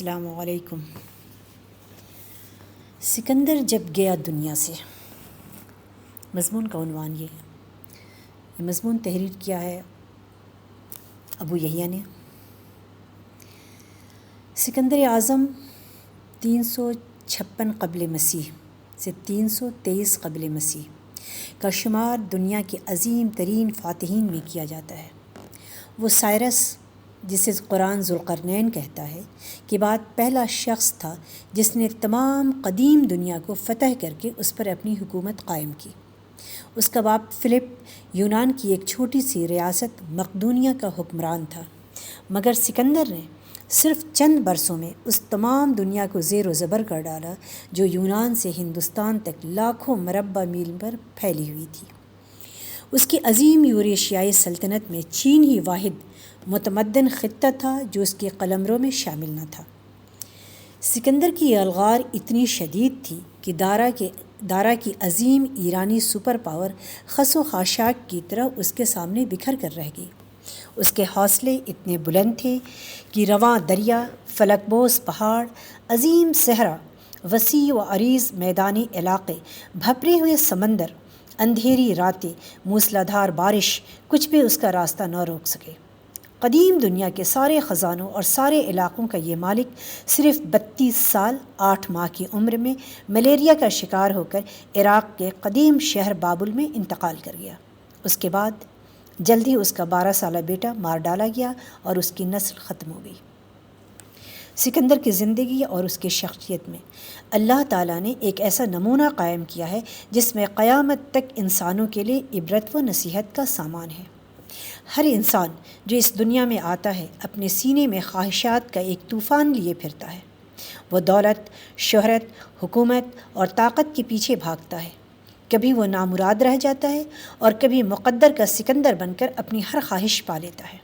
السلام علیکم۔ سکندر جب گیا دنیا سے، مضمون کا عنوان یہ ہے۔ یہ مضمون تحریر کیا ہے ابو یحییٰ نے۔ سکندر اعظم 356 قبل مسیح سے 323 قبل مسیح کا شمار دنیا کے عظیم ترین فاتحین میں کیا جاتا ہے۔ وہ سائرس، جسے قرآن ذوالقرنین کہتا ہے، کے بعد پہلا شخص تھا جس نے تمام قدیم دنیا کو فتح کر کے اس پر اپنی حکومت قائم کی۔ اس کا باپ فلپ یونان کی ایک چھوٹی سی ریاست مقدونیہ کا حکمران تھا، مگر سکندر نے صرف چند برسوں میں اس تمام دنیا کو زیر و زبر کر ڈالا جو یونان سے ہندوستان تک لاکھوں مربع میل پر پھیلی ہوئی تھی۔ اس کی عظیم یوریشیائی سلطنت میں چین ہی واحد متمدن خطہ تھا جو اس کے قلمرو میں شامل نہ تھا۔ سکندر کی الغار اتنی شدید تھی کہ دارا کی عظیم ایرانی سپر پاور خس و خاشاک کی طرح اس کے سامنے بکھر کر رہ گئی۔ اس کے حوصلے اتنے بلند تھے کہ رواں دریا، فلک بوس پہاڑ، عظیم صحرا، وسیع و عریض میدانی علاقے، بھپرے ہوئے سمندر، اندھیری راتیں، موسلادھار بارش، کچھ بھی اس کا راستہ نہ روک سکے۔ قدیم دنیا کے سارے خزانوں اور سارے علاقوں کا یہ مالک صرف 32 سال 8 ماہ کی عمر میں ملیریا کا شکار ہو کر عراق کے قدیم شہر بابل میں انتقال کر گیا۔ اس کے بعد جلدی اس کا 12 سالہ بیٹا مار ڈالا گیا اور اس کی نسل ختم ہو گئی۔ سکندر کی زندگی اور اس کی شخصیت میں اللہ تعالیٰ نے ایک ایسا نمونہ قائم کیا ہے جس میں قیامت تک انسانوں کے لیے عبرت و نصیحت کا سامان ہے۔ ہر انسان جو اس دنیا میں آتا ہے اپنے سینے میں خواہشات کا ایک طوفان لیے پھرتا ہے۔ وہ دولت، شہرت، حکومت اور طاقت کے پیچھے بھاگتا ہے۔ کبھی وہ نامراد رہ جاتا ہے اور کبھی مقدر کا سکندر بن کر اپنی ہر خواہش پا لیتا ہے۔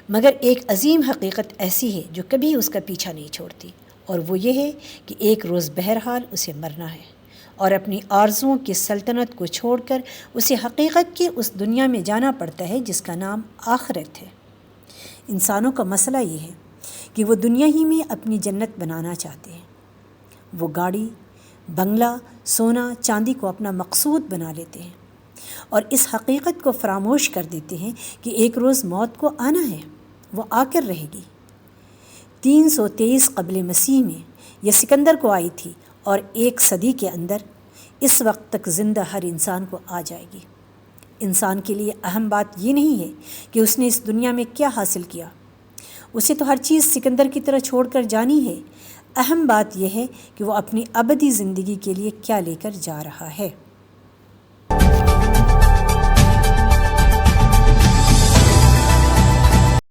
مگر ایک عظیم حقیقت ایسی ہے جو کبھی اس کا پیچھا نہیں چھوڑتی، اور وہ یہ ہے کہ ایک روز بہرحال اسے مرنا ہے اور اپنی آرزوؤں کی سلطنت کو چھوڑ کر اسے حقیقت کی اس دنیا میں جانا پڑتا ہے جس کا نام آخرت ہے۔ انسانوں کا مسئلہ یہ ہے کہ وہ دنیا ہی میں اپنی جنت بنانا چاہتے ہیں۔ وہ گاڑی، بنگلہ، سونا، چاندی کو اپنا مقصود بنا لیتے ہیں اور اس حقیقت کو فراموش کر دیتے ہیں کہ ایک روز موت کو آنا ہے، وہ آ کر رہے گی۔ 323 قبل مسیح میں یہ سکندر کو آئی تھی اور 1 صدی کے اندر اس وقت تک زندہ ہر انسان کو آ جائے گی۔ انسان کے لیے اہم بات یہ نہیں ہے کہ اس نے اس دنیا میں کیا حاصل کیا، اسے تو ہر چیز سکندر کی طرح چھوڑ کر جانی ہے۔ اہم بات یہ ہے کہ وہ اپنی ابدی زندگی کے لیے کیا لے کر جا رہا ہے۔